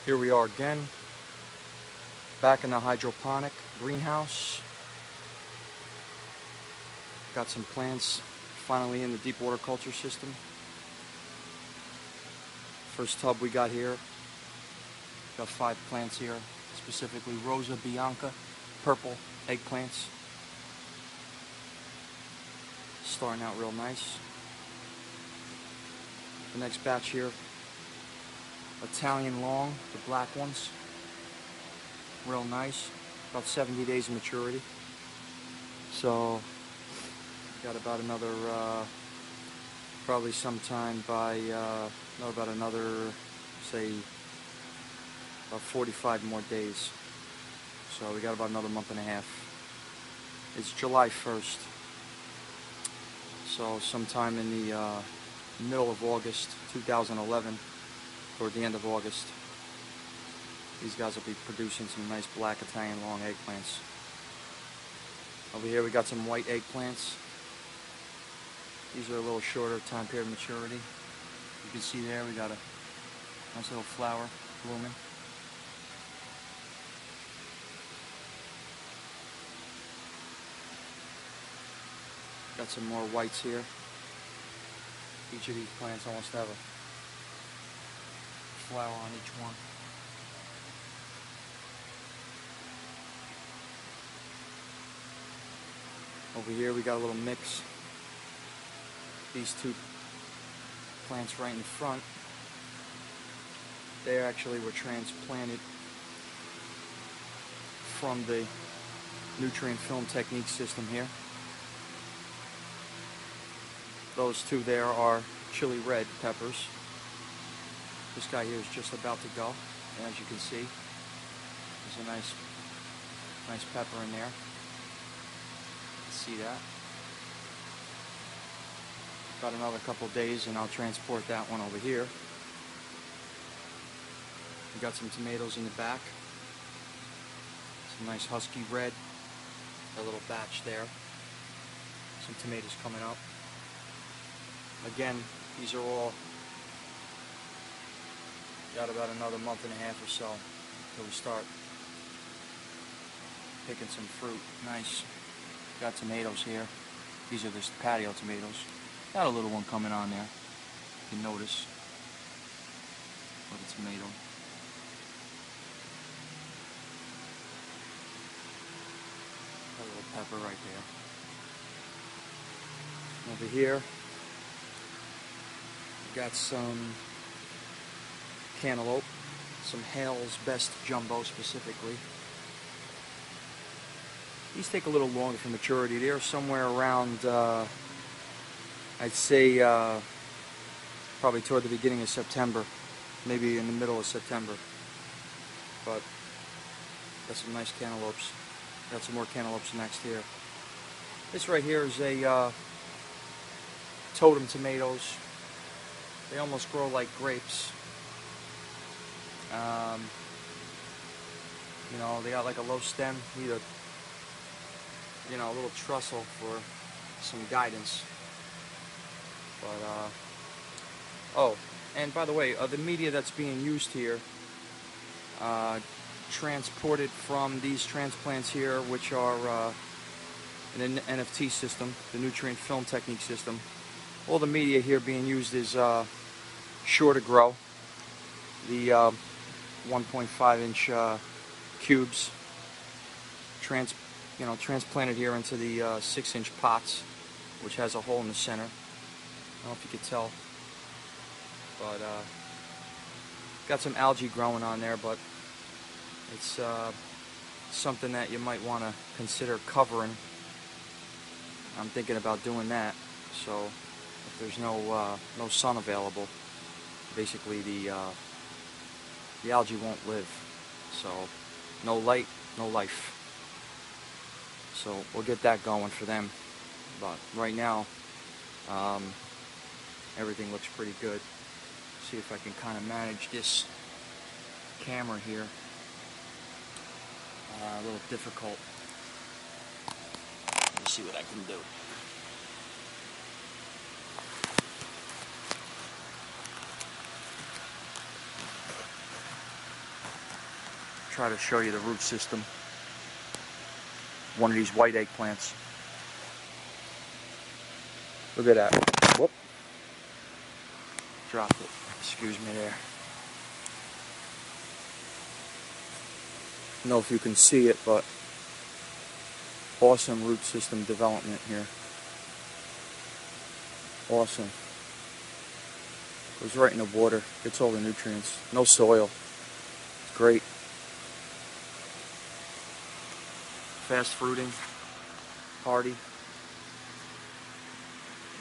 Here we are again, back in the hydroponic greenhouse. Got some plants finally in the deep water culture system. First tub we got here. Got 5 plants here, specifically Rosa Bianca, purple eggplants. Starting out real nice. The next batch here, Italian long, the black ones. Real nice, about 70 days of maturity. So, got about another, probably sometime by, about another, say, about 45 more days. So we got about another month and a half. It's July 1st. So sometime in the middle of August 2011, toward the end of August, these guys will be producing some nice black Italian long eggplants. Over here we got some white eggplants. These are a little shorter time period of maturity. You can see there we got a nice little flower blooming. Got some more whites here. Each of these plants almost have a flower on each one. Over here we got a little mix. These 2 plants right in the front, they actually were transplanted from the nutrient film technique system here. Those 2 there are chili red peppers. This guy here is just about to go, and as you can see, there's a nice pepper in there. See that? About another couple days and I'll transport that one over here. We got some tomatoes in the back. Some nice husky red. A little batch there. Some tomatoes coming up. Again, these are all got about another month and a half or so until we start picking some fruit. Nice. Got tomatoes here. These are just patio tomatoes. Got a little one coming on there. You can notice. Little tomato. A little pepper right there. Over here, we got some cantaloupe. Some Hale's Best Jumbo specifically. These take a little longer for maturity. They're somewhere around, I'd say, probably toward the beginning of September, maybe in the middle of September. But got some nice cantaloupes. Got some more cantaloupes next here. This right here is a totem tomatoes. They almost grow like grapes. You know, they got like a low stem. Need a little trussel for some guidance. But oh, and by the way, the media that's being used here, transported from these transplants here, which are an NFT system, the nutrient film technique system. All the media here being used is Sure to Grow, the 1.5-inch cubes, transplanted here into the 6-inch pots, which has a hole in the center. I don't know if you could tell, but got some algae growing on there, but it's something that you might want to consider covering. I'm thinking about doing that. So if there's no sun available, basically the algae won't live. So no light, no life. So we'll get that going for them. But right now, everything looks pretty good. See if I can kind of manage this camera here. A little difficult. Let's see what I can do. try to show you the root system. One of these white eggplants. Look at that. Whoop. Dropped it. Excuse me there. I don't know if you can see it, but awesome root system development here. Awesome. Goes right in the water. Gets all the nutrients. No soil. It's great. Fast fruiting. Hardy.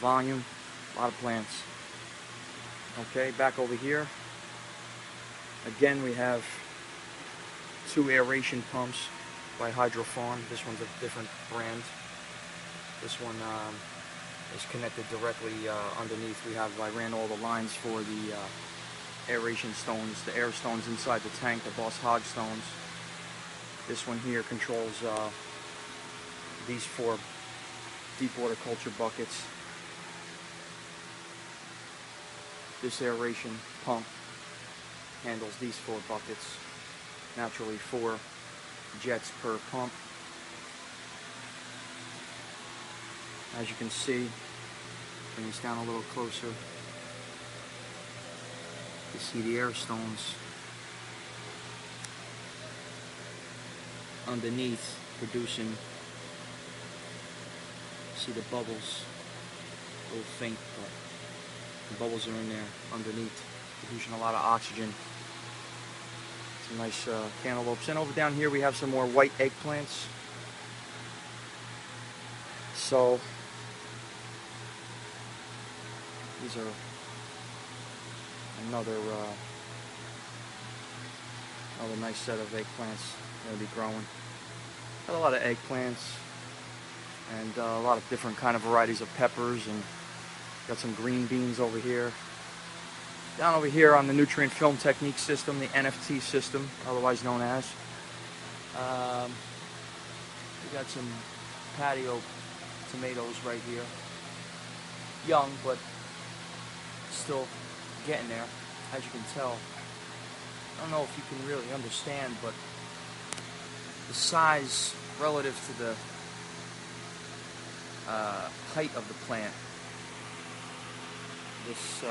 Volume. A lot of plants. Okay, back over here. Again, we have 2 aeration pumps by Hydroponic. This one's a different brand. This one is connected directly underneath. I ran all the lines for the aeration stones, the air stones inside the tank, the Boss Hog stones. This one here controls these 4 deep water culture buckets. This aeration pump handles these 4 buckets. Naturally 4 jets per pump. As you can see, bring this down a little closer. You see the air stones underneath producing. See the bubbles, a little faint, but the bubbles are in there underneath, producing a lot of oxygen. Some nice cantaloupes. And over down here we have some more white eggplants. So these are another nice set of eggplants going to be growing. Got a lot of eggplants and a lot of different kind of varieties of peppers, and got some green beans over here. Down over here on the nutrient film technique system, the NFT system, otherwise known as, we got some patio tomatoes right here. Young, but still getting there, as you can tell. I don't know if you can really understand, but the size relative to the height of the plant, this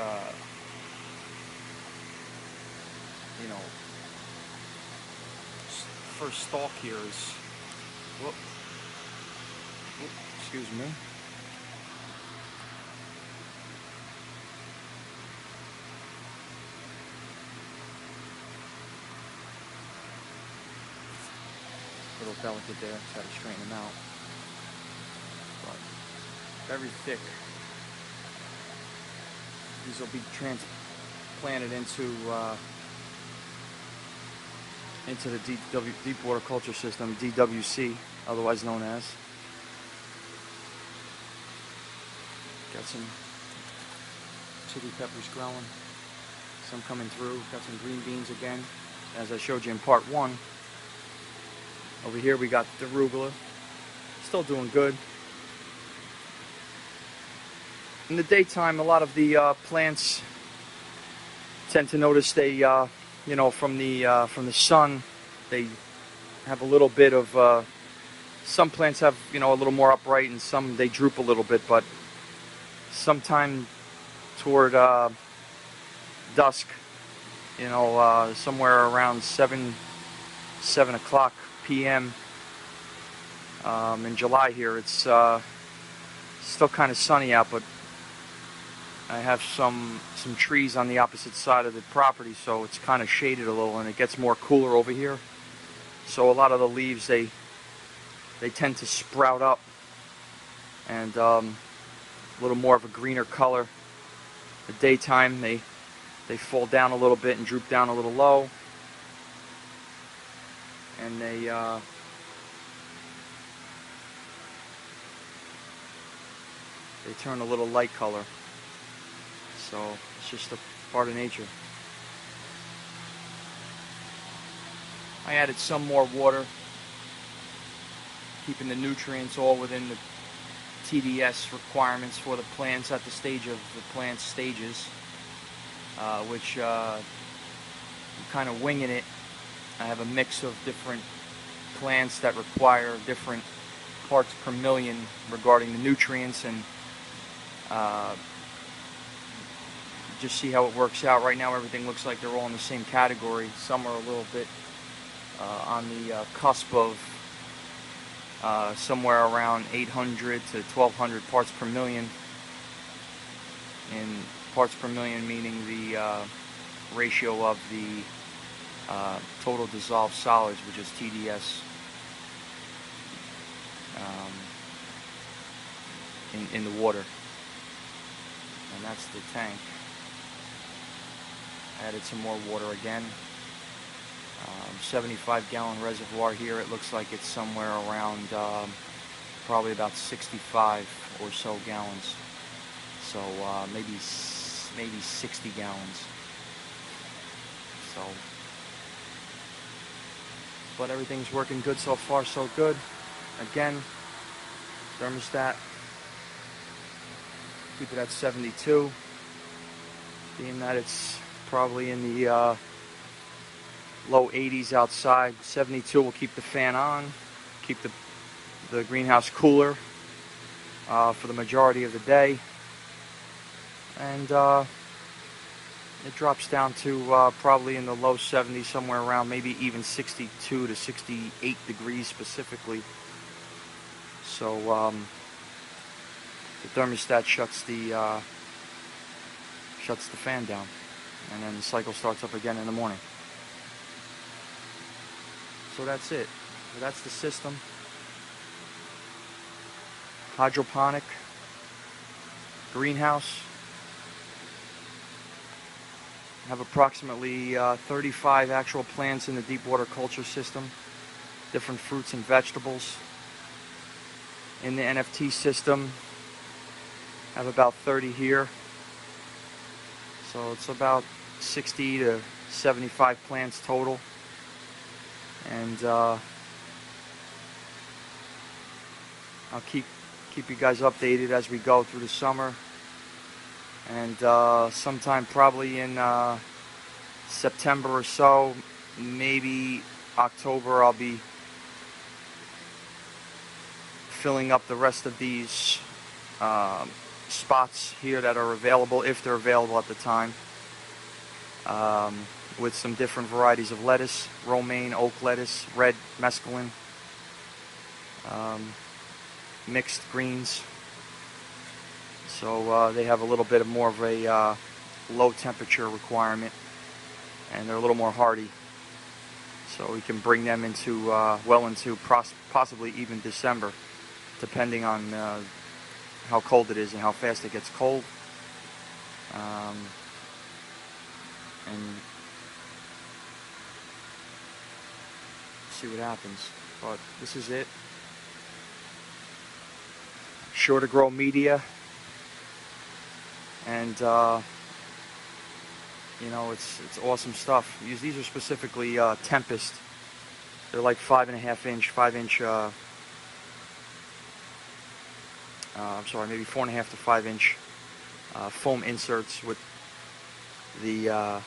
you know, first stalk here is, whoop, excuse me. A little delicate there, just got to straighten them out. But very thick. These will be transplanted into the deep water culture system, DWC, otherwise known as. Got some chili peppers growing, some coming through. Got some green beans again, as I showed you in part 1. Over here we got the arugula, still doing good. In the daytime, a lot of the plants tend to notice they, you know, from the sun, they have a little bit of. Some plants have, you know, a little more upright, and some they droop a little bit. But sometime toward dusk, you know, somewhere around 7 o'clock p.m. In July here, it's still kind of sunny out, but I have some trees on the opposite side of the property, so it's kind of shaded a little, and it gets more cooler over here. So a lot of the leaves, they tend to sprout up, and a little more of a greener color. The daytime, they fall down a little bit and droop down a little low, and they turn a little light color. So it's just a part of nature. I added some more water, keeping the nutrients all within the TDS requirements for the plants at the stage of the plant stages, which I'm kind of winging it I have a mix of different plants that require different parts per million regarding the nutrients, and just see how it works out. Right now everything looks like they're all in the same category. Some are a little bit on the cusp of somewhere around 800 to 1200 parts per million. And parts per million meaning the ratio of the total dissolved solids, which is TDS, in the water. And that's the tank. Added some more water again. 75-gallon reservoir here. It looks like it's somewhere around probably about 65 or so gallons. So maybe 60 gallons. So, but everything's working good so far, so good. Again, thermostat, keep it at 72, being that it's probably in the low 80s outside. 72 will keep the fan on, keep the greenhouse cooler for the majority of the day, and it drops down to probably in the low 70s, somewhere around maybe even 62 to 68 degrees specifically. So the thermostat shuts the fan down, and then the cycle starts up again in the morning. So that's it. So that's the system. Hydroponic greenhouse. I have approximately 35 actual plants in the deep water culture system, different fruits and vegetables. In the NFT system, I have about 30 here. So it's about 60 to 75 plants total. And I'll keep you guys updated as we go through the summer. And sometime probably in September or so, maybe October, I'll be filling up the rest of these spots here that are available, if they're available at the time, with some different varieties of lettuce: romaine, oak lettuce, red mesclun, mixed greens. So they have a little bit more of a low temperature requirement, and they're a little more hardy. So we can bring them into well into possibly even December, depending on how cold it is and how fast it gets cold. And see what happens. But this is it. Sure to grow media. And you know, it's awesome stuff. These are specifically Tempest. They're like 5.5 inch, 5 inch. I'm sorry, maybe 4.5 to 5 inch foam inserts with the